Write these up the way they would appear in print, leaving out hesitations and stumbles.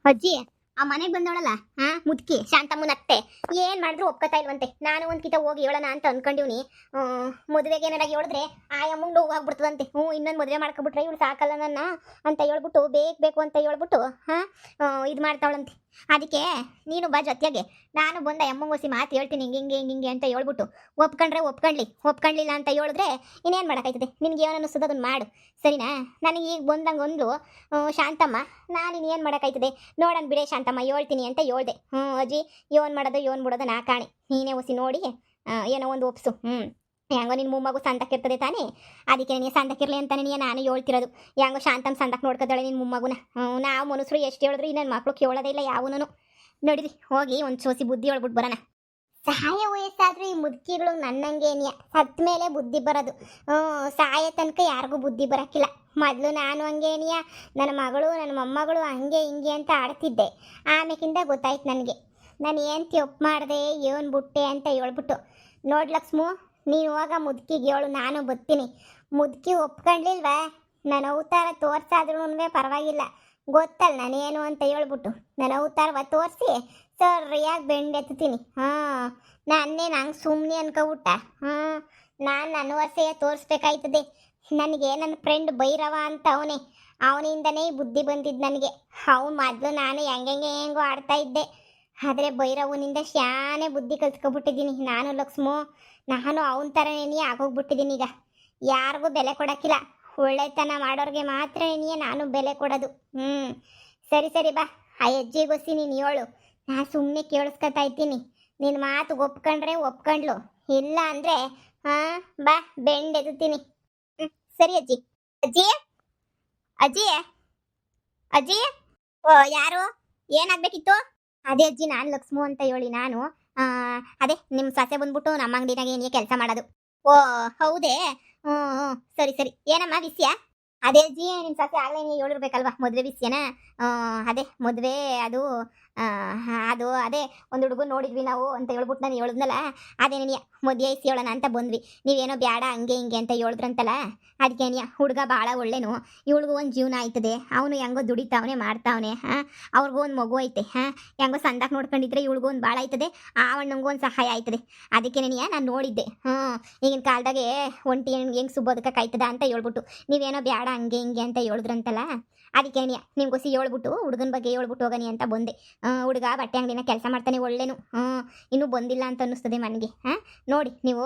ಅಜ್ಜಿ ಆ ಮನೆಗೆ ಬಂದವಳಲ್ಲ ಮುದ್ಕಿ ಶಾಂತಮ್ಮನ ಅತ್ತೆ ಏನ್ ಮಾಡಿದ್ರು ಒಪ್ಕೋತಾ ಇಲ್ವಂತೆ. ನಾನು ಒಂದ್ಕಿತ ಹೋಗಿ ಹೇಳೋಣ ಅಂತ ಅನ್ಕೊಂಡಿವ್ನಿ. ಮದುವೆಗೆ ಏನಾರಾಗಿ ಹೇಳಿದ್ರೆ ಆ ಅಮ್ಮಂಗ್ ನೋವು ಆಗ್ಬಿಡ್ತದಂತೆ. ಇನ್ನೊಂದು ಮದುವೆ ಮಾಡ್ಕೊಬಿಟ್ರೆ ಇವಳು ಸಾಕಲ್ಲ ನನ್ನ ಅಂತ ಹೇಳ್ಬಿಟ್ಟು ಬೇಕು ಅಂತ ಹೇಳ್ಬಿಟ್ಟು ಇದು ಮಾಡ್ತಾವಳಂತೆ. ಅದಕ್ಕೆ ನೀನು ಬಾ ಜೊತೆಗೆ, ನಾನು ಬಂದ ಅಮ್ಮಂಗೋಸಿ ಮಾತು ಹೇಳ್ತೀನಿ ಹಿಂಗೆ ಅಂತ ಹೇಳ್ಬಿಟ್ಟು ಒಪ್ಕೊಂಡ್ರೆ ಒಪ್ಕೊಂಡ್ಲಿಲ್ಲ ಅಂತ ಹೇಳಿದ್ರೆ ಇನ್ನೇನು ಮಾಡೋಕ್ಕಾಯ್ತದೆ. ನಿನ್ಗೆ ಏನು ಅನ್ನಿಸ್ತದೆ ಅದನ್ನು ಮಾಡು, ಸರಿನಾ? ನನಗೆ ಈಗ ಬಂದಂಗೆ ಒಂದು ಶಾಂತಮ್ಮ, ನಾನು ಇನ್ನೇನು ಮಾಡೋಕ್ಕಾಯ್ತದೆ ನೋಡೋಣ ಬಿಡೇ ಶಾಂತಮ್ಮ ಹೇಳ್ತೀನಿ ಅಂತ ಹೇಳ್ದೆ. ಅಜ್ಜಿ ಏನು ಬಿಡೋದು ನಾ ಕಾಣಿ, ನೀನೇ ಹೊಸಿ ನೋಡಿ ಏನೋ ಒಂದು ಒಪ್ಸು. ಹೆಂಗೋ ನಿನ್ನ ಮೊಮ್ಮಗು ಸಂದಕ್ಕಿರ್ತದೆ ತಾನೇ, ಅದಕ್ಕೆ ನೀನು ಸಂದಕ್ಕಿರಲಿ ಅಂತಾನೆ ನಾನು ಹೇಳ್ತಿರೋದು. ಹೆಂಗೋ ಶಾಂತಮ್ಮ ಸಂದಕ್ಕೆ ನೋಡ್ಕೊತಾಳೆ ನಿನ್ನ ಮೊಮ್ಮಗುನ. ನಾವು ಮನುಷ್ಯರು ಎಷ್ಟು ಹೇಳಿದ್ರು ನನ್ನ ಮಕ್ಕಳು ಕೇಳೋದೇ ಇಲ್ಲ ಯಾವನು. ನೋಡಿರಿ ಹೋಗಿ ಒಂದು ಸೋಸಿ ಬುದ್ಧಿ ಹೇಳ್ಬಿಟ್ಟು ಬರೋಣ. ಸಹಾಯ ವಯಸ್ಸಾದ್ರೂ ಈ ಮುದುಕಿಗಳು ನನ್ನಂಗೇನಿಯ ಸತ್ತ ಮೇಲೆ ಬುದ್ಧಿ ಬರೋದು. ಸಹಾಯ ತನಕ ಯಾರಿಗೂ ಬುದ್ಧಿ ಬರೋಕ್ಕಿಲ್ಲ. ಮೊದಲು ನಾನು ಹಂಗೇನಿಯ, ನನ್ನ ಮಗಳು ನನ್ನ ಮೊಮ್ಮಗಳು ಹಂಗೆ ಹಿಂಗೆ ಅಂತ ಆಡ್ತಿದ್ದೆ. ಆಮೇಕಿಂದ ಗೊತ್ತಾಯ್ತು ನನಗೆ ನಾನು ಏನು ತಪ್ಪು ಮಾಡಿದೆ ಏನು ಬಿಟ್ಟೆ ಅಂತ ಹೇಳ್ಬಿಟ್ಟು. ನೋಡಿ ಲಕ್ಷ್ಮು, ನೀನು ಹೋಗ ಮುದುಕಿಗೆ ಹೇಳು ನಾನು ಬರ್ತೀನಿ. ಮುದುಕಿ ಒಪ್ಕೊಂಡ್ಲಿಲ್ವಾ ನನ್ನ ಅವತಾರ ತೋರ್ಸಾದ್ರೂ ಪರವಾಗಿಲ್ಲ, ಗೊತ್ತಲ್ಲ ನಾನೇನು ಅಂತ ಹೇಳ್ಬಿಟ್ಟು ನನ್ನ ಅವತಾರವ ತೋರಿಸಿ ಸರಿಯಾಗಿ ಬೆಂಡೆತ್ತೀನಿ. ನಾನೇ ನಂಗೆ ಸುಮ್ಮನೆ ಅನ್ಕೊಬಿಟ್ಟ. ನಾನು ನನ್ನ ವರ್ಷೆಯ ತೋರಿಸ್ಬೇಕಾಯ್ತದೆ. ನನಗೆ ನನ್ನ ಫ್ರೆಂಡ್ ಭೈರವ ಅಂತ ಅವನಿಂದನೇ ಬುದ್ಧಿ ಬಂದಿದ್ದು ನನಗೆ. ಅವನು ಮೊದಲು ನಾನು ಹೆಂಗೋ ಆಡ್ತಾ ಇದ್ದೆ, ಆದರೆ ಭೈರವನಿಂದ ಶಾನೆ ಬುದ್ಧಿ ಕಲ್ತ್ಕೊಬಿಟ್ಟಿದ್ದೀನಿ ನಾನು ಲಕ್ಷ್ಮು. ನಾನು ಅವನ ಥರನೇ ಆಗೋಗ್ಬಿಟ್ಟಿದ್ದೀನಿ. ಈಗ ಯಾರಿಗೂ ಬೆಲೆ ಕೊಡೋಕ್ಕಿಲ್ಲ, ಒಳ್ಳೆತನ ಮಾಡೋರಿಗೆ ಮಾತ್ರ ನಾನು ಬೆಲೆ ಕೊಡೋದು. ಸರಿ ಬಾ, ಆ ಹೆಜ್ಜೆಗೊಸಿ ನೀನು ಹೇಳು, ನಾ ಸುಮ್ಮನೆ ಕೇಳಿಸ್ಕೊತಾ ಇದ್ದೀನಿ. ನಿನ್ನ ಮಾತು ಒಪ್ಕೊಂಡ್ರೆ ಒಪ್ಕೊಂಡ್ಲು, ಇಲ್ಲ ಅಂದರೆ ಬಾ ಬೆಂಡೆದುತ್ತೀನಿ. ಸರಿ ಅಜ್ಜಿ. ಅಜ್ಜಿ ಅಜ್ಜಿ ಅಜ್ಜಿ ಯಾರು ಏನಾಗಬೇಕಿತ್ತು? ಅದೇ ಅಜ್ಜಿ ನಾನು ಲಕ್ಷ್ಮು ಅಂತ ಹೇಳಿ ನಾನು ಅದೇ ನಿಮ್ಮ ಸೊಸೆ ಬಂದ್ಬಿಟ್ಟು ನಮ್ಮ ಅಂಗಡಿನಾಗ ಏನೇ ಕೆಲಸ ಮಾಡೋದು. ಹೌದೇ? ಸರಿ ಏನಮ್ಮ ವಿಷಯ? ಅದೇ ಅಜ್ಜಿ ನಿಮ್ಮ ಸೊಸೆ ಆಗಲೇ ಹೇಳಿರ್ಬೇಕಲ್ವಾ ಮದುವೆ ವಿಷಯನ. ಅದೇ ಮದುವೆ ಅದು ಅದೇ ಒಂದು ಹುಡುಗನ ನೋಡಿದ್ವಿ ನಾವು ಅಂತ ಹೇಳ್ಬಿಟ್ಟು ನಾನು ಹೇಳಿದ್ನಲ್ಲ, ಅದೇ ನೀನು ಮದುವೆ ಇಸಿ ಹೇಳೋಣ ಅಂತ ಬಂದ್ವಿ. ನೀವೇನೋ ಬೇಡ ಹಂಗೆ ಹಿಂಗೆ ಅಂತ ಹೇಳಿದ್ರಂತಲ್ಲ, ಅದಕ್ಕೆ ಹುಡುಗ ಭಾಳ ಒಳ್ಳೆನು, ಇವಳಿಗೂ ಒಂದು ಜೀವನ ಆಯ್ತದೆ, ಅವನು ಹೆಂಗೋ ದುಡಿತಾವನೆ ಮಾಡ್ತಾವನೆ. ಅವ್ರಿಗೂ ಒಂದು ಮಗು ಐತೆ, ಹೆಂಗೋ ಸಂದಾಕ್ ನೋಡ್ಕೊಂಡಿದ್ರೆ ಇವಳಿಗೂ ಒಂದು ಭಾಳ ಆಯ್ತದೆ, ಆ ಅಣ್ಣಂಗೂ ಒಂದು ಸಹಾಯ ಆಯ್ತದೆ. ಅದಕ್ಕೆ ನಾನು ನೋಡಿದ್ದೆ. ಈಗಿನ ಕಾಲದಾಗೆ ಒಂಟಿ ಹೆಂಗೆ ಸುಬೋದಕ್ಕಾಯ್ತದ ಅಂತ ಹೇಳ್ಬಿಟ್ಟು ನೀವೇನೋ ಬೇಡ ಹಂಗೆ ಹಿಂಗೆ ಅಂತ ಹೇಳಿದ್ರಂತಲ್ಲ, ಅದಕ್ಕೆ ನಿಮ್ಗೋಸಿ ಹೇಳ್ಬಿಟ್ಟು ಹುಡುಗನ ಬಗ್ಗೆ ಹೇಳ್ಬಿಟ್ಟು ಹೋಗನಿ ಅಂತ ಬಂದೆ. ಹುಡುಗ ಬಟ್ಟೆ ಅಂಗಡಿನ ಕೆಲಸ ಮಾಡ್ತಾನೆ ಒಳ್ಳೆನು, ಇನ್ನೂ ಬಂದಿಲ್ಲ ಅಂತ ಅನ್ನಿಸ್ತದೆ ನನಗೆ. ನೋಡಿ ನೀವು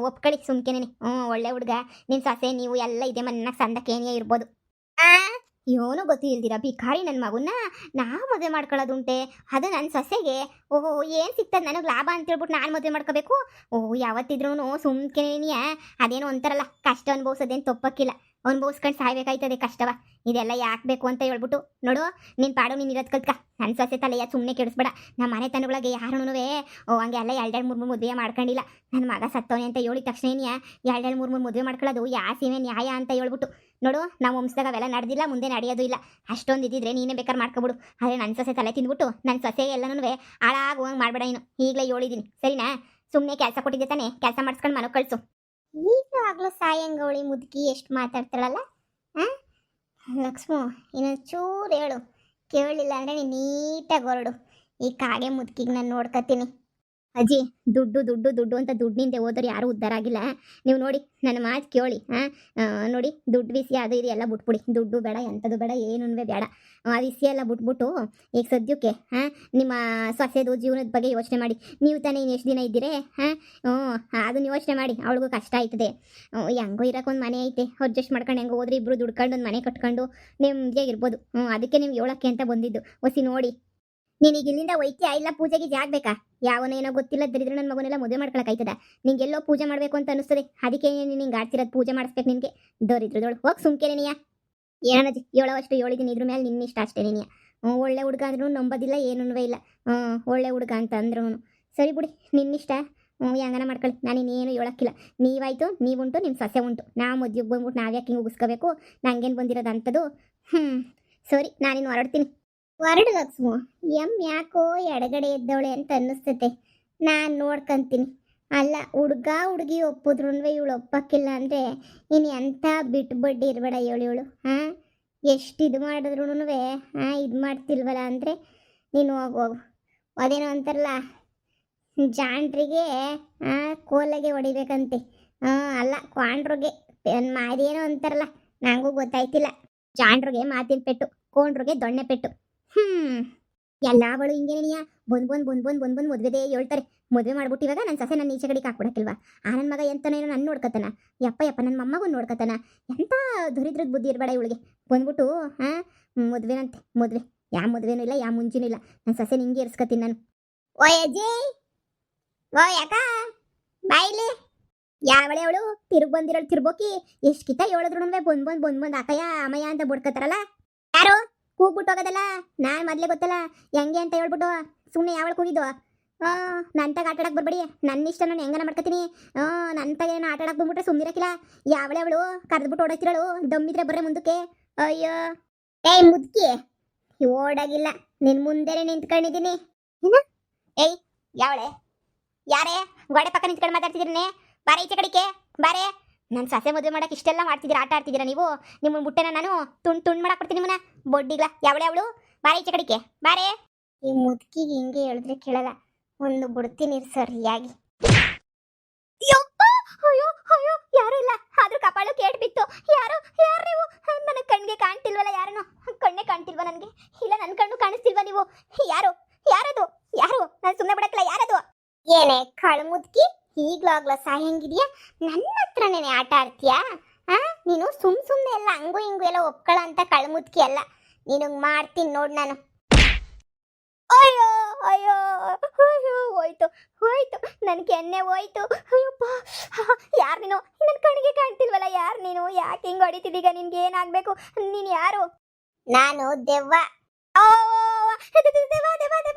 ಒಪ್ಕೊಳ್ಳಿ ಸುಮ್ಕೆನೆ. ಒಳ್ಳೆ ಹುಡುಗ, ನಿನ್ನ ಸೊಸೆ ನೀವು ಎಲ್ಲ ಇದೆ ಮನೆಯಾಗ ಸಂದಕ್ಕೇನಿಯೇ ಇರ್ಬೋದು. ಏನೂ ಗೊತ್ತಿಲ್ದಿರ ಭಿಕಾರಿ ನನ್ನ ಮಗುನ ನಾವು ಮದುವೆ ಮಾಡ್ಕೊಳ್ಳೋದುಂಟೆ, ಅದು ನನ್ನ ಸೊಸೆಗೆ. ಏನು ಸಿಗ್ತದೆ ನನಗೆ ಲಾಭ ಅಂತೇಳ್ಬಿಟ್ಟು ನಾನು ಮದುವೆ ಮಾಡ್ಕೋಬೇಕು? ಯಾವತ್ತಿದ್ರೂ ಸುಮ್ಕೆನೆಯ ಅದೇನೋ ಒಂಥರಲ್ಲ, ಕಷ್ಟ ಅನುಭವಿಸೋದೇನು ತಪ್ಪಕ್ಕಿಲ್ಲ, ಅನುಭವಿಸ್ಕೊಂಡು ಸಾಯ್ಬೇಕಾಯ್ತದೆ ಕಷ್ಟವ. ಇದೆಲ್ಲ ಯಾಕೆ ಬೇಕು ಅಂತ ಹೇಳ್ಬಿಟ್ಟು ನೋಡು, ನಿನ್ನ ಪಾಡು ನೀನು ಇರೋದು ಕಲ್ತ್ಕ. ನನ್ನ ಸೊಸೆ ತಲೆಯ ಸುಮ್ಮನೆ ಕೆಡಿಸ್ಬೇಡ. ನಮ್ಮ ಮನೆ ತನಗಳಿಗೆ ಯಾರೂ ಹಂಗೆ ಎಲ್ಲ 2-3 ಮದುವೆ ಮಾಡ್ಕೊಂಡಿಲ್ಲ. ನನ್ನ ಮಗ ಸತ್ತವನೆ ಅಂತ ಹೇಳಿದ ತಕ್ಷಣ 2-3 ಮದುವೆ ಮಾಡ್ಕೊಳ್ಳೋದು ಸೀಮೆ ನ್ಯಾಯ ಅಂತ ಹೇಳ್ಬಿಟ್ಟು ನೋಡು, ನಾವು ವಂಶದಾಗ ಅವೆಲ್ಲ ನಡೆದಿಲ್ಲ, ಮುಂದೆ ನಡೆಯೋದು ಇಲ್ಲ. ಅಷ್ಟೊಂದು ಇದ್ದಿದ್ರೆ ನೀನೇ ಬೇಕಾದ್ರೆ ಮಾಡ್ಕೊಬಿಡು. ಆದರೆ ನನ್ನ ಸೊಸೆ ತಲೆ ತಿಂದ್ಬಿಟ್ಟು ನನ್ನ ಸೊಸೆ ಎಲ್ಲನೂ ಹಾಳಾಗುವಂಗೆ ಮಾಡಬೇಡ. ನೀನು ಈಗಲೇ ಹೇಳಿದ್ದೀನಿ ಸರಿನಾ? ಸುಮ್ಮನೆ ಕೆಲಸ ಕೊಟ್ಟಿದ್ದೆ ತಾನೆ, ಕೆಲಸ ಮಾಡಿಸ್ಕೊಂಡು ಮನೆ ಕಳಿಸು. ಈಗಲೂ ಸಾಯಂಗೌಳಿ ಮುದುಕಿ ಎಷ್ಟು ಮಾತಾಡ್ತಾಳಲ್ಲ. ಲಕ್ಷ್ಮು ಇನ್ನೊಂದು ಚೂರು ಹೇಳು, ಕೇಳಲಿಲ್ಲ ಅಂದರೆ ನೀನು ನೀಟಾಗಿ ಹೊರಡು. ಈ ಕಾಗೆ ಮುದುಕಿಗೆ ನಾನು ನೋಡ್ಕೊತೀನಿ. ಅಜ್ಜಿ ದುಡ್ಡು ಅಂತ ದುಡ್ಡಿನಿಂದ ಹೋದ್ರೆ ಯಾರೂ ಉದ್ಧಾರ ಆಗಿಲ್ಲ. ನೀವು ನೋಡಿ ನನ್ನ ಮಾತು ಕೇಳಿ. ನೋಡಿ ದುಡ್ಡು ವಿಷಯ ಅದು ಇದು ಎಲ್ಲ ಬಿಟ್ಬಿಡಿ. ದುಡ್ಡು ಬೇಡ, ಎಂಥದ್ದು ಬೇಡ, ಏನೂ ಬೇಡ. ಆ ವಿಷಯ ಎಲ್ಲ ಬಿಟ್ಬಿಟ್ಟು ಈಗ ಸದ್ಯಕ್ಕೆ ನಿಮ್ಮ ಸೊಸೆದು ಜೀವನದ ಬಗ್ಗೆ ಯೋಚನೆ ಮಾಡಿ. ನೀವು ತಾನೇ ಇನ್ನು ಎಷ್ಟು ದಿನ ಇದ್ದೀರಿ? ಅದನ್ನು ಯೋಚನೆ ಮಾಡಿ. ಅವಳಿಗೂ ಕಷ್ಟ ಆಯ್ತದೆ. ಹೆಂಗೋ ಇರೋಕ್ಕೊಂದು ಮನೆ ಐತೆ, ಅಡ್ಜಸ್ಟ್ ಮಾಡ್ಕೊಂಡು ಹೆಂಗೋ ಹೋದ್ರೆ ಇಬ್ಬರು ದುಡ್ಕೊಂಡು ಒಂದು ಮನೆ ಕಟ್ಕೊಂಡು ನೆಮ್ಮದಿಯಾಗಿರ್ಬೋದು. ಅದಕ್ಕೆ ನೀವು ಹೇಳೋಕ್ಕೆ ಅಂತ ಬಂದಿದ್ದು. ಒಸಿ ನೋಡಿ, ನೀನೀಗ ಇಲ್ಲಿಂದ ಒಯ್ತೀಯಾ ಇಲ್ಲ ಪೂಜೆಗೆ ಜಾಗಬೇಕಾ? ಯಾವನೇನೋ ಗೊತ್ತಿಲ್ಲ ದರಿದ್ರ ನನ್ನ ಮಗನೆಲ್ಲ ಮದುವೆ ಮಾಡ್ಕೊಳಕ್ಕಾಯ್ತದ? ನಿಂಗೆಲ್ಲೋ ಪೂಜೆ ಮಾಡಬೇಕು ಅಂತ ಅನಿಸ್ತದೆ, ಅದಕ್ಕೆ ನಿಂಗೆ ಆಡ್ತಿರೋದು ಪೂಜೆ ಮಾಡಿಸ್ಬೇಕು ನಿನಗೆ. ದರಿದ್ರದೋಳು ಹೋಗಿ ಸುಮ್ಕೆನೆ ನೀಯ. ಏನಜ್ಜಿ ಹೇಳೋವಷ್ಟು ಹೇಳಿದ್ದೀನಿ, ಇದ್ರ ಮೇಲೆ ನಿನ್ನಿಷ್ಟ ಅಷ್ಟೇ. ನೀನಿಯ ಒಳ್ಳೆ ಹುಡುಗ ಅಂದ್ರೂ ನಂಬೋದಿಲ್ಲ, ಏನೂ ಇಲ್ಲ. ಒಳ್ಳೆ ಹುಡುಗ ಅಂತ ಅಂದ್ರೂ ಸರಿ ಬಿಡಿ, ನಿನ್ನಿಷ್ಟ. ಹೆಂಗನ ಮಾಡ್ಕೊಳ್ಳಿ, ನಾನು ಇನ್ನೇನು ಹೇಳೋಕ್ಕಿಲ್ಲ. ನೀವಾಯ್ತು, ನೀವುಂಟು, ನಿಮ್ಮ ಸೊಸೆ ಉಂಟು. ನಾವು ಮದುವೆಗೆ ಬಂದ್ಬಿಟ್ಟು ನಾವ್ಯಾಕೆ ಹಿಂಗೆ ಉಗಿಸ್ಕೋಬೇಕು? ನಂಗೇನು ಬಂದಿರೋದು ಅಂಥದ್ದು? ಸರಿ, ನಾನಿನ್ನು ಹೊರಡ್ತೀನಿ. ಹೊರಡು ಲಕ್ಷ್ಮು, ಯಾಕೋ ಎಡಗಡೆ ಎದ್ದವಳೆ ಅಂತ ಅನ್ನಿಸ್ತತೆ. ನಾನು ನೋಡ್ಕೊಂತೀನಿ. ಅಲ್ಲ, ಹುಡುಗಿ ಒಪ್ಪಿದ್ರು ಇವಳು ಒಪ್ಪಕ್ಕಿಲ್ಲ ಅಂದರೆ ಇನ್ನು ಎಂಥ ಬಿಟ್ಟು ಬಡ್ಡಿ ಇರಬೇಡ ಇವಳು. ಎಷ್ಟು ಇದು ಮಾಡಿದ್ರು ಇದು ಮಾಡ್ತಿಲ್ವಲ್ಲ ಅಂದರೆ ನೀನು ಹೋಗು. ಅದೇನೋ ಅಂತಾರಲ್ಲ, ಜಾಂಡ್ರಿಗೆ ಕೋಲಗೆ ಹೊಡಿಬೇಕಂತೆ. ಅಲ್ಲ, ಕ್ವಾಂಡ್ರಿಗೆ ಅದೇನೋ ಅಂತಾರಲ್ಲ, ನನಗೂ ಗೊತ್ತಾಯ್ತಿಲ್ಲ. ಜಾಂಡ್ರಿಗೆ ಮಾತಿನ ಪೆಟ್ಟು, ಕೋಂಡ್ರಿಗೆ ದೊಣ್ಣೆ ಪೆಟ್ಟು. ಎಲ್ಲಾವಳು ಹಿಂಗೇನೆಯ ಬಂದ್ ಮದುವೆದೇ ಹೇಳ್ತಾರೆ. ಮದುವೆ ಮಾಡ್ಬಿಟ್ಟು ಇವಾಗ ನನ್ನ ಸೊಸೆ ನನ್ನ ಈಚೆ ಕಡೆಗೆ ಹಾಕ್ಬಿಡಕ್ಕಿಲ್ವಾ? ನನ್ನ ಮಗ ಎಂತನೇನೋ ನನ್ನ ನೋಡ್ಕತಾನ, ಯಪ್ಪ ನನ್ನ ಮೊಮ್ಮಗೂ ನೋಡ್ಕತಾನ. ಎಂಥ ದರಿದ್ರದ ಬುದ್ಧಿ ಇರಬೇಡ ಇವಳಿಗೆ. ಬಂದ್ಬಿಟ್ಟು ಮದುವೆನಂತೆ ಮದುವೆ. ಯಾವ ಮದುವೆನೂ ಇಲ್ಲ, ಯಾವ ಮುಂಚಿನೂ ಇಲ್ಲ. ನನ್ನ ಸೊಸೆ ನಿಂಗೆ ಇರ್ಸ್ಕತೀನಿ ನಾನು. ಓ ಅಜ್ಜಿ, ಓ ಯಾಕ ಬಾಯಿಲಿ, ಯಾವಳೆ ಅವಳು ತಿರುಗಿ ಬಂದಿರೋಳು ತಿರ್ಬೋಕಿ. ಎಷ್ಟು ಕಿತ್ತ ಹೇಳಿದ್ರು ಬಂದ್ ಅಕಯ್ಯ ಅಮಯ್ಯ ಅಂತ ಬಡ್ಕತಾರಲ್ಲ. ಯಾರು ಕೂಗ್ಬಿಟ್ಟು ಹೋಗೋದಲ್ಲ? ನಾನು ಮೊದಲೇ ಗೊತ್ತಲ್ಲ ಹೆಂಗೆ ಅಂತ ಹೇಳ್ಬಿಟ್ಟು ಸುಮ್ಮನೆ ಯಾವಳು ಕೂಗಿದ್ದು. ನನ್ನ ತಗ ಆಟ ಆಡಕ್ಕೆ ಬರ್ಬೇಡಿ. ನನ್ನ ಇಷ್ಟ ನಾನು ಹೆಂಗನ ಮಾಡ್ಕೊತೀನಿ. ನನ್ನ ತಗ ಏನೋ ಆಟ ಆಡಕ್ಕೆ ಬಂದ್ಬಿಟ್ರೆ ಸುಮ್ಮನಿರಕ್ಕಿಲ್ಲ. ಯಾವಳೆ ಅವಳು ಕರೆದ್ಬಿಟ್ಟು ಓಡಾಡ್ತಿರೋಳು? ದಮ್ಮಿದ್ರೆ ಬರ್ರೆ ಮುಂದಕ್ಕೆ. ಅಯ್ಯೋ ಏಯ್ ಮುದ್ಕಿ, ಓಡಾಗಿಲ್ಲ, ನಿನ್ ಮುಂದೆನೆ ನಿಂತ್ಕೊಂಡಿದ್ದೀನಿ. ಏಯ್ ಯಾವಳೆ? ಯಾರೇ ಗೋಡೆ ಪಕ್ಕ ನಿಂತ್ಕೊಂಡು ಮಾತಾಡ್ತಿದ್ದೀರನೇ? ಬಾರೆ ಈಚೆ ಕಡಿಕೆ ಬಾರೆ. ನನ್ನ ಸೊಸೆ ಮದುವೆ ಮಾಡಕ್ಕೆ ಇಷ್ಟೆಲ್ಲ ಮಾಡ್ತಿದ್ದೀರಾ, ಆಟ ಆಡ್ತಿದ್ದೀರಾ ನೀವು? ನಿಮ್ಮನ್ನ ಮುಟ್ಟೆನ ನಾನು ತುಂಡು ಮಾಡಕ್ಕೆ ಕೊಡ್ತೀನಿ ನಿಮ್ಮನ್ನ. ಬೊಡ್ಡಿಗ್ಲ ಯಾವಳೆ ಅವಳು? ಬಾರೆ ಈಚೆ ಕಡಿಕೆ ಬಾರೆ. ಈ ಮುದುಕಿಗೆ ಹಿಂಗೆ ಹೇಳಿದ್ರೆ ಕೇಳಲ್ಲ, ಒಂದು ಬಿಡ್ತೀನಿ ಸರಿಯಾಗಿ. ಅಯ್ಯೋ ಅಯ್ಯೋ, ಯಾರು ಇಲ್ಲ, ಆದ್ರೂ ಕಪಾಳು ಕೇಟ್ ಬಿತ್ತು. ಯಾರು ನೀವು? ನನಗೆ ಕಣ್ಣಿಗೆ ಕಾಣ್ತಿಲ್ವಲ್ಲ, ಯಾರನ್ನು ಕಣ್ಣೇ ಕಾಣ್ತಿಲ್ವಾ ನನಗೆ? ಇಲ್ಲ, ನನ್ನ ಕಣ್ಣು ಕಾಣಿಸ್ತಿಲ್ವಾ ನೀವು? ಯಾರದು? ನಾನು ಸುಮ್ಮನೆ ಬಿಡಕ್ಕಿಲ್ಲ. ಯಾರದು? ಏನೇ ಕಳು ಮುದುಕಿ, ಈಗ್ಲಾಗ್ಲ ಸಾಯಂಗಿದ್ಯಾ? ನನ್ನ ಹತ್ರನೇ ಆಟ ಆಡ್ತೀಯಾ? ನೀನು ಸುಮ್ಮನೆ ಎಲ್ಲ ಹಂಗು ಹಿಂಗು ಎಲ್ಲ ಒಪ್ಕೊಳ್ಳ ಅಂತ ಕಳ್ಮುದ್ಕಿ ಅಲ್ಲ. ನೀನು ಮಾಡ್ತೀನಿ ನೋಡ್ ನಾನು. ಅಯ್ಯೋ ಅಯ್ಯೋ ಅಯ್ಯೋ, ಹೋಯ್ತು ನನ್ ಕೆನ್ನೆ ಹೋಯ್ತು. ಅಯ್ಯಪ್ಪ, ಯಾರು ನೀನು? ನನ್ನ ಕಣ್ಣಿಗೆ ಕಾಣ್ತಿಲ್ವಲ್ಲ, ಯಾರು ನೀನು? ಯಾಕೆ ಹಿಂಗ್ ಹೊಡಿತಿದ್ದೀಗ? ನಿನ್ಗೆ ಏನಾಗ್ಬೇಕು? ನೀನ್ ಯಾರು? ನಾನು ದೆವ್ವ.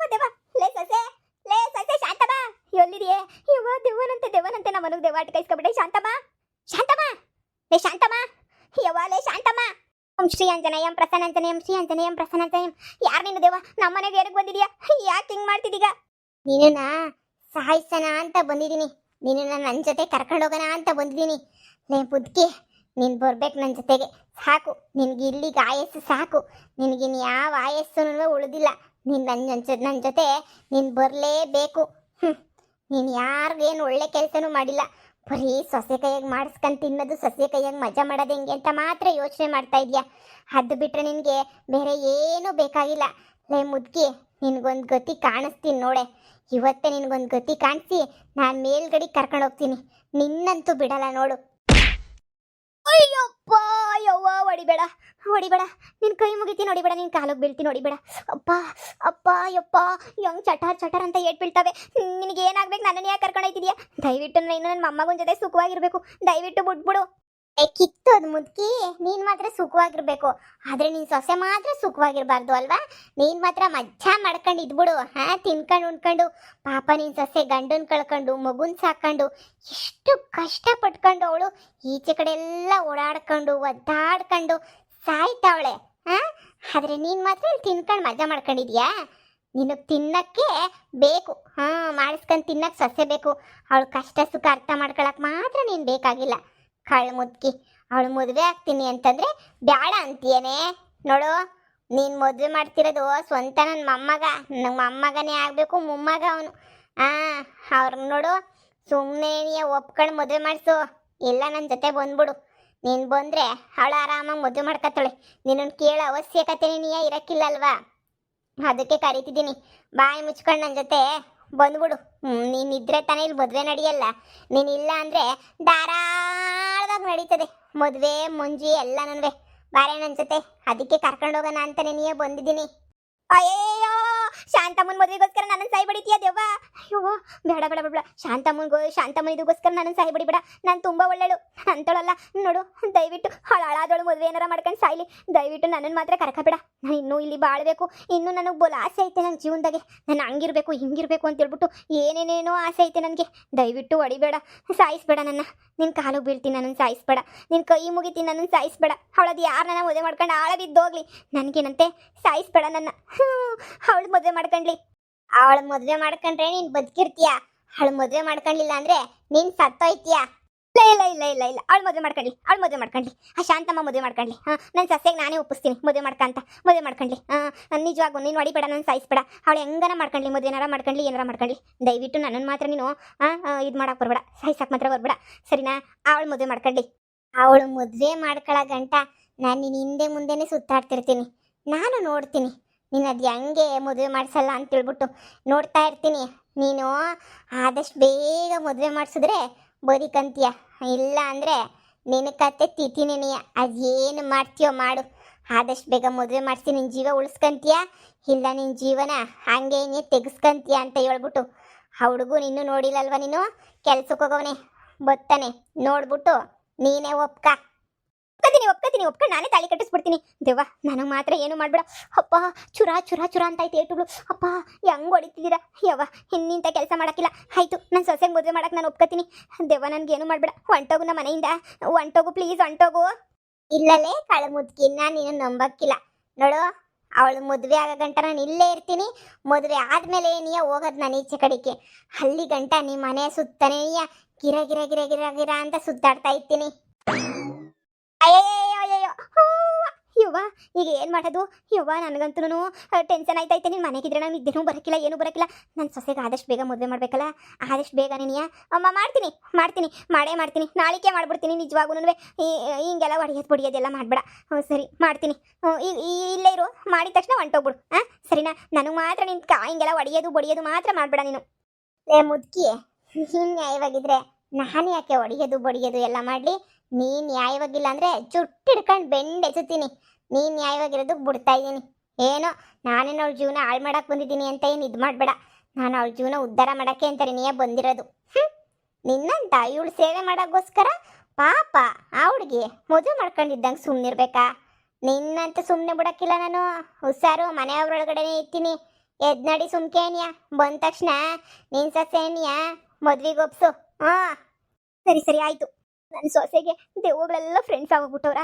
ದೆವ್ವ. ಲೇ ಸೊಸೆ ಶಾಂತಮ್ಮ, ಎಲ್ಲಿದೆಯೇ? ಇವ ದೆವ್ವನಂತೆ ನಮ್ಮ ಮನೆಗೆ ದೆವ್ವ ಅಟ್ಕೈಸ್ಕೊಬಿಟ್ಟೆ. ಶಾಂತಮ್ಮ ಲೇ ಶಾಂತಮ್ಮ, ಲೇ ಶಾಂತಮ್ಮ. ಓಂ ಶ್ರೀ ಆಂಜನೇಯಂ ಪ್ರಸನ್ನಂಜನೇಯಂ, ಶ್ರೀ ಆಂಜನೇಯಂ ಪ್ರಸನ್ನಂಜನೇಯಂ. ಯಾರು ನೀನು ದೆವ್ವ? ನಮ್ಮ ಮನೆಗೆ ಏನಕ್ಕೆ ಬಂದಿದ್ಯಾ? ಯಾಕೆ ಹಿಂಗ್ ಮಾಡ್ತಿದ್ದೀಗ? ನೀನನ್ನ ಸಾಯಿಸೋಣ ಅಂತ ಬಂದಿದ್ದೀನಿ. ನೀನನ್ನ ನನ್ನ ಜೊತೆ ಕರ್ಕೊಂಡೋಗೋಣ ಅಂತ ಬಂದಿದ್ದೀನಿ. ಲೇ ಬುದ್ಕಿ, ನೀನು ಬರ್ಬೇಕು ನನ್ನ ಜೊತೆಗೆ. ಸಾಕು, ನಿನಗೆ ಇಲ್ಲಿಗೆ ಆಯಸ್ಸು ಸಾಕು. ನಿನಗಿನ್ ಯಾವ ಆಯಸ್ಸು ಉಳಿದಿಲ್ಲ. ನೀನು ನನ್ನ ಜೊತೆ ನೀನು ಬರಲೇಬೇಕು. ನೀನು ಯಾರಿಗೇನು ಒಳ್ಳೆ ಕೆಲಸನೂ ಮಾಡಿಲ್ಲ. ಬರೀ ಸೊಸೆ ಕೈಯಾಗಿ ಮಾಡಿಸ್ಕೊಂಡು ತಿನ್ನೋದು, ಸೊಸೆ ಕೈಯಾಗಿ ಮಜಾ ಮಾಡೋದು ಹೆಂಗೆ ಅಂತ ಮಾತ್ರ ಯೋಚನೆ ಮಾಡ್ತಾ ಇದೆಯಾ. ಅದು ಬಿಟ್ಟರೆ ನಿನಗೆ ಬೇರೆ ಏನೂ ಬೇಕಾಗಿಲ್ಲ. ಲೇ ಮುದ್ಕಿ, ನಿನಗೊಂದು ಗತಿ ಕಾಣಿಸ್ತೀನಿ ನೋಡೆ. ಇವತ್ತೇ ನಿನಗೊಂದು ಗತಿ ಕಾಣಿಸಿ ನಾನು ಮೇಲ್ಗಡೆ ಕರ್ಕೊಂಡು ಹೋಗ್ತೀನಿ. ನಿನ್ನಂತೂ ಬಿಡಲ್ಲ ನೋಡು. ಅಯ್ಯಪ್ಪ, ಯವ್ವ, ಹೊಡಿಬೇಡ, ನಿನ್ನ ಕೈ ಮುಗಿತೀನಿ, ಹೊಡಿಬೇಡ, ನಿನ್ನ ಕಾಲಿಗೆ ಬೀಳ್ತೀನಿ, ಹೊಡಿಬೇಡ. ಅಪ್ಪ ಯಪ್ಪ, ಹೆಂಗ್ ಚಟರ್ ಅಂತ ಏಟ್ ಬೀಳ್ತವೆ. ನಿನಗೆ ಏನಾಗ್ಬೇಕು? ನನ್ನನ್ನು ಯಾಕೆ ಕರ್ಕೊಂಡು ಹೋಗ್ತಿದ್ಯಾ? ದಯವಿಟ್ಟು ಇನ್ನು ನನ್ನ ಮೊಮ್ಮಗನ ಜೊತೆ ಸುಖವಾಗಿರ್ಬೇಕು. ದಯವಿಟ್ಟು ಬಿಟ್ಬಿಡು. ಕಿತ್ತೋದು ಮುದ್ಕಿ, ನೀನು ಮಾತ್ರ ಸುಖವಾಗಿರ್ಬೇಕು. ಆದರೆ ನಿನ್ನ ಸೊಸೆ ಮಾತ್ರ ಸುಖವಾಗಿರ್ಬಾರ್ದು ಅಲ್ವಾ? ನೀನು ಮಾತ್ರ ಮಜ್ಜಾ ಮಾಡ್ಕೊಂಡು ಇದ್ಬಿಡು. ತಿನ್ಕೊಂಡು ಉಣ್ಕೊಂಡು. ಪಾಪ ನಿನ್ನ ಸೊಸೆ ಗಂಡನ ಕಳ್ಕೊಂಡು ಮಗುನ್ ಸಾಕೊಂಡು ಎಷ್ಟು ಕಷ್ಟಪಟ್ಕೊಂಡು ಅವಳು ಈಚೆ ಕಡೆ ಎಲ್ಲ ಓಡಾಡ್ಕೊಂಡು ಒದ್ದಾಡ್ಕೊಂಡು ಸಾಯ್ತಾವಳೆ. ಆದರೆ ನೀನು ಮಾತ್ರ ತಿನ್ಕೊಂಡು ಮಜಾ ಮಾಡ್ಕೊಂಡಿದ್ಯಾ? ನಿನಗೆ ತಿನ್ನಕ್ಕೆ ಬೇಕು, ಮಾಡಿಸ್ಕೊಂಡು ತಿನ್ನಕ್ಕೆ ಸೊಸೆ ಬೇಕು. ಅವಳು ಕಷ್ಟ ಸುಖ ಅರ್ಥ ಮಾಡ್ಕೊಳಕ್ಕೆ ಮಾತ್ರ ನೀನು ಬೇಕಾಗಿಲ್ಲ. ಕಳ್ಳ ಮುದ್ಕಿ, ಅವಳು ಮದುವೆ ಆಗ್ತೀನಿ ಅಂತಂದರೆ ಬ್ಯಾಡ ಅಂತೀಯೇನೆ? ನೋಡು, ನೀನು ಮದುವೆ ಮಾಡ್ತಿರೋದು ಸ್ವಂತ ನನ್ನ ಮೊಮ್ಮಗನೇ ಆಗಬೇಕು, ಮೊಮ್ಮಗ ಅವನು. ಅವ್ರಿಗೆ ನೋಡು, ಸುಮ್ಮನೆ ಒಪ್ಕೊಂಡು ಮದುವೆ ಮಾಡಿಸು. ಇಲ್ಲ, ನನ್ನ ಜೊತೆ ಬಂದ್ಬಿಡು. ನೀನು ಬಂದರೆ ಅವಳು ಆರಾಮಾಗಿ ಮದುವೆ ಮಾಡ್ಕೊತಾಳೆ. ನಿನ್ನನ್ನು ಕೇಳೋ ಅವಶ್ಯಕತೆನೇ ಇರೋಕ್ಕಿಲ್ಲ ಅಲ್ವಾ? ಅದಕ್ಕೆ ಕರಿತಿದ್ದೀನಿ. ಬಾಯಿ ಮುಚ್ಕೊಂಡು ನನ್ನ ಜೊತೆ ಬಂದ್ಬಿಡು. ನೀನಿದ್ರೆ ತಾನೇ ಇಲ್ಲಿ ಮದುವೆ ನಡೆಯಲ್ಲ. ನೀನಿಲ್ಲ ಅಂದರೆ ಧಾರಾಳವಾಗಿ ನಡೀತದೆ ಮದುವೆ ಮುಂಜಿ ಎಲ್ಲ. ನನಗೆ ಬಾರೆ ನನ್ನ ಜೊತೆ. ಅದಕ್ಕೆ ಕರ್ಕೊಂಡು ಹೋಗೋಣ ಅಂತ ನೀನೇ ಬಂದಿದ್ದೀನಿ. ಅಯ್ಯೋ, ಶಾಂತಮ್ಮನ ಮದುವೆಗೋಸ್ಕರ ನನ್ನನ್ನು ಸಾಯಿ ಬಡಿತೀಯ ದೆವ್ವ? ಅಯ್ಯೋ, ಬೇಡ. ಶಾಂತಮ್ಮನ ಇದಕ್ಕೋಸ್ಕರ ನನ್ನನ್ನು ಸಾಯಿ ಬಡಿಬೇಡ. ನಾನು ತುಂಬ ಒಳ್ಳೆಳು ಅಂತಳಲ್ಲ. ನೋಡು, ದಯವಿಟ್ಟು ಹಾಳಾದವಳು ಮದುವೆ ಏನಾರ ಮಾಡ್ಕೊಂಡು ಸಾಯ್ಲಿ. ದಯವಿಟ್ಟು ನನ್ನನ್ನು ಮಾತ್ರ ಕರ್ಕಬೇಡ. ನಾನು ಇನ್ನೂ ಇಲ್ಲಿ ಬಾಳಬೇಕು. ಇನ್ನೂ ನನಗೆ ಬೋಲ್ ಆಸೆ ಐತೆ ನನ್ನ ಜೀವನದಾಗೆ. ನಾನು ಹಂಗಿರ್ಬೇಕು ಹಿಂಗಿರ್ಬೇಕು ಅಂತ ಹೇಳ್ಬಿಟ್ಟು ಏನೇನೇನೋ ಆಸೆ ಐತೆ ನನಗೆ. ದಯವಿಟ್ಟು ಹೊಡಿಬೇಡ, ಸಾಯಿಸ್ಬೇಡ ನನ್ನ. ನಿನ್ನ ಕಾಲಿಗೆ ಬೀಳ್ತೀನಿ, ನನ್ನನ್ನು ಸಾಯಿಸ್ಬೇಡ. ನಿನ್ನ ಕೈ ಮುಗಿತೀನಿ, ನನ್ನನ್ನು ಸಾಯಿಸ್ಬೇಡ. ಅವಳದು ಯಾರು ನನ್ನ ಮದುವೆ ಮಾಡ್ಕೊಂಡು ಆಳ ಬಿದ್ದೋಗ್ಲಿ, ನನಗೇನಂತೆ ಸಾಯಿಸ್ಬೇಡ ನನ್ನ. ಅವಳು ಮದುವೆ ಮಾಡ್ಕೊಂಡ್ಲಿ. ಅವಳು ಮದುವೆ ಮಾಡ್ಕೊಂಡ್ರೆ ನೀನು ಬದುಕಿರ್ತೀಯ. ಅವಳು ಮದುವೆ ಮಾಡ್ಕೊಳ್ಳಿಲ್ಲ ಅಂದರೆ ನೀನು ಸತ್ತೋಯ್ತೀಯ. ಇಲ್ಲ ಅವಳು ಮದುವೆ ಮಾಡ್ಕೊಳ್ಳಿ ಆ ಶಾಂತಮ್ಮ ಮದುವೆ ಮಾಡ್ಕೊಳ್ಳಿ. ನನ್ನ ಸಸ್ಯಗೆ ನಾನೇ ಒಪ್ಪಿಸ್ತೀನಿ ಮದುವೆ ಮಾಡ್ಕೊಳ್ಳಿ. ನಿಜವಾಗೂ ನೀನು ಹೊಡಿಬೇಡ, ನನ್ನ ಸಾಯಿಸ್ಬೇಡ. ಅವಳು ಹೆಂಗನ ಮಾಡ್ಕೊಳ್ಳಿ, ಮದುವೆನಾರ ಮಾಡ್ಕೊಳ್ಳಿ, ಏನಾರ ಮಾಡ್ಕೊಳ್ಳಿ. ದಯವಿಟ್ಟು ನನ್ನನ್ನು ಮಾತ್ರ ನೀನು ಇದು ಮಾಡಕ್ಕೆ ಬರ್ಬೇಡ, ಸಾಯಿಸಕ್ಕೆ ಮಾತ್ರ ಬರ್ಬೇಡ, ಸರಿನಾ? ಅವಳು ಮದುವೆ ಮಾಡ್ಕೊಳ್ಳಿ. ಅವಳು ಮದುವೆ ಮಾಡ್ಕೊಳ್ಳೋ ಗಂಟ ನಾನು ನಿನ್ನ ಹಿಂದೆ ಮುಂದೆನೇ ಸುತ್ತಾಡ್ತಿರ್ತೀನಿ. ನಾನು ನೋಡ್ತೀನಿ ನೀನು ಅದು ಹೆಂಗೆ ಮದುವೆ ಮಾಡಿಸಲ್ಲ ಅಂತೇಳ್ಬಿಟ್ಟು ನೋಡ್ತಾ ಇರ್ತೀನಿ. ನೀನು ಆದಷ್ಟು ಬೇಗ ಮದುವೆ ಮಾಡಿಸಿದ್ರೆ ಬದುಕಂತೀಯ, ಇಲ್ಲ ಅಂದರೆ ನಿನ್ನ ಕತೆ ತಿಥಿನೇನೆಯ. ಅದೇನು ಮಾಡ್ತೀಯೋ ಮಾಡು. ಆದಷ್ಟು ಬೇಗ ಮದುವೆ ಮಾಡಿಸಿ ನಿನ್ನ ಜೀವ ಉಳಿಸ್ಕೊಂತೀಯ, ಇಲ್ಲ ನಿನ್ನ ಜೀವನ ಹಂಗೆ ನೀ ತೆಗೆಸ್ಕೊಂತೀಯ ಅಂತ ಹೇಳ್ಬಿಟ್ಟು ಆ ಹುಡುಗು ನಿನ್ನೂ ನೋಡಿಲ್ಲಲ್ವ, ನೀನು ಕೆಲ್ಸಕ್ಕೆ ಹೋಗೋವನೇ ಬತ್ತಾನೆ, ನೋಡ್ಬಿಟ್ಟು ನೀನೇ ಒಪ್ಕೊತೀನಿ ನಾನೇ ತಾಳಿ ಕಟ್ಟಿಸ್ಬಿಡ್ತೀನಿ. ದೇವ ನನಗೆ ಮಾತ್ರ ಏನು ಮಾಡಬೇಡ ಅಪ್ಪ. ಚುರ ಅಂತ ಆಯ್ತು ಏಟುಗಳು. ಅಪ್ಪ ಹೆಂಗೆ ಹೊಡಿತಿದ್ದೀರಾ ಯವ್ವ, ಇನ್ನಿಂತ ಕೆಲಸ ಮಾಡೋಕ್ಕಿಲ್ಲ. ಆಯಿತು, ನನ್ನ ಸೊಸೆಗೆ ಮದುವೆ ಮಾಡಕ್ಕೆ ನಾನು ಒಪ್ಕೊತೀನಿ. ದೇವ ನನಗೇನು ಮಾಡಬೇಡ, ಹೊಂಟೋಗು ನಮ್ಮ ಮನೆಯಿಂದ, ಹೊಂಟೋಗು ಪ್ಲೀಸ್, ಹೊಂಟೋಗು. ಇಲ್ಲಲೇ ಕಳಮುದ್ಕಿ, ನಾನು ನೀನು ನಂಬಕ್ಕಿಲ್ಲ ನೋಡು. ಅವಳು ಮದುವೆ ಆಗೋ ಗಂಟ ನಾನು ಇಲ್ಲೇ ಇರ್ತೀನಿ. ಮದುವೆ ಆದಮೇಲೆ ನೀಯ ಹೋಗೋದು ನಾನು ಈಚೆ ಕಡೆಗೆ. ಅಲ್ಲಿ ಗಂಟ ನಿಮ್ಮ ಮನೆ ಸುತ್ತನೇ ಗಿರ ಅಂತ ಸುತ್ತಾಡ್ತಾ ಇರ್ತೀನಿ. ಅಯ್ಯಯ್ಯೋ ಯವ್ವ, ಈಗ ಏನು ಮಾಡೋದು ಯವ್ವ? ನನಗಂತೂ ಟೆನ್ಷನ್ ಆಯ್ತೈತೆ. ನೀನು ಮನೆಗಿದ್ರೆ ನಾನು ನಿದ್ದೆನೂ ಬರೋಕ್ಕಿಲ್ಲ, ಏನೂ ಬರೋಕ್ಕಿಲ್ಲ. ನನ್ನ ಸೊಸೆಗೆ ಆದಷ್ಟು ಬೇಗ ಮದುವೆ ಮಾಡಬೇಕಲ್ಲ, ಆದಷ್ಟು ಬೇಗ ನೀನಿಯ ಅಮ್ಮ ಮಾಡ್ತೀನಿ. ನಾಳಿಕೆ ಮಾಡ್ಬಿಡ್ತೀನಿ. ನಿಜವಾಗೂ ಹಿಂಗೆಲ್ಲ ಹೊಡಿಯೋದೆಲ್ಲ ಮಾಡಬೇಡ. ಸರಿ ಮಾಡ್ತೀನಿ. ಇಲ್ಲೇ ಇರು, ಮಾಡಿದ ತಕ್ಷಣ ಹೊಂಟೋಗ್ಬಿಡು. ಸರಿನಾ? ನನಗೆ ಮಾತ್ರ ನಿಂತ್ಕ ಹಿಂಗೆಲ್ಲ ಹೊಡಿಯೋದು ಮಾತ್ರ ಮಾಡಬೇಡ ನೀನು. ಲೇ ಮುದ್ಕಿ, ನೀನು ನ್ಯಾಯವಾಗಿದ್ರೆ ನಾನು ಯಾಕೆ ಹೊಡಿಯೋದು ಎಲ್ಲ ಮಾಡಲಿ? ನೀನು ನ್ಯಾಯವಾಗಿಲ್ಲ ಅಂದರೆ ಚುಟ್ಟಿಡ್ಕೊಂಡು ಬೆಂಡೆಸುತ್ತೀನಿ. ನೀನು ನ್ಯಾಯವಾಗಿರೋದಕ್ಕೆ ಬಿಡ್ತಾ ಇದ್ದೀನಿ. ಏನೋ ನಾನೇನು ಅವಳ ಜೀವನ ಹಾಳು ಮಾಡಕ್ಕೆ ಬಂದಿದ್ದೀನಿ ಅಂತ ಏನು ಇದು ಮಾಡಬೇಡ. ನಾನು ಅವಳ ಜೀವನ ಉದ್ಧಾರ ಮಾಡೋಕ್ಕೆ ಅಂತ ನೀನೇ ಬಂದಿರೋದು. ನಿನ್ನಂತ ಇವಳು ಸೇವೆ ಮಾಡೋಕ್ಕೋಸ್ಕರ ಪಾಪ ಆ ಹುಡುಗಿ ಮದುವೆ ಮಾಡ್ಕೊಂಡಿದ್ದಂಗೆ ಸುಮ್ಮನಿರ್ಬೇಕಾ? ನಿನ್ನಂತ ಸುಮ್ಮನೆ ಬಿಡೋಕ್ಕಿಲ್ಲ ನಾನು. ಹುಷಾರು, ಮನೆಯವ್ರೊಳಗಡೆನೇ ಇರ್ತೀನಿ. ಎದ್ನಡಿ ಸುಮ್ಕೇನಿಯಾ, ಬಂದ ತಕ್ಷಣ ನಿನ್ನ ಸೊಸೆನಿಯಾ ಮದ್ವೆಗೆ ಒಪ್ಸು. ಸರಿ ಆಯಿತು. ನನ್ನ ಸೊಸೆಗೆ ದೆವ್ವಗಳೆಲ್ಲ ಫ್ರೆಂಡ್ಸ್ ಆಗೋಗ್ಬಿಟ್ಟವ್ರ.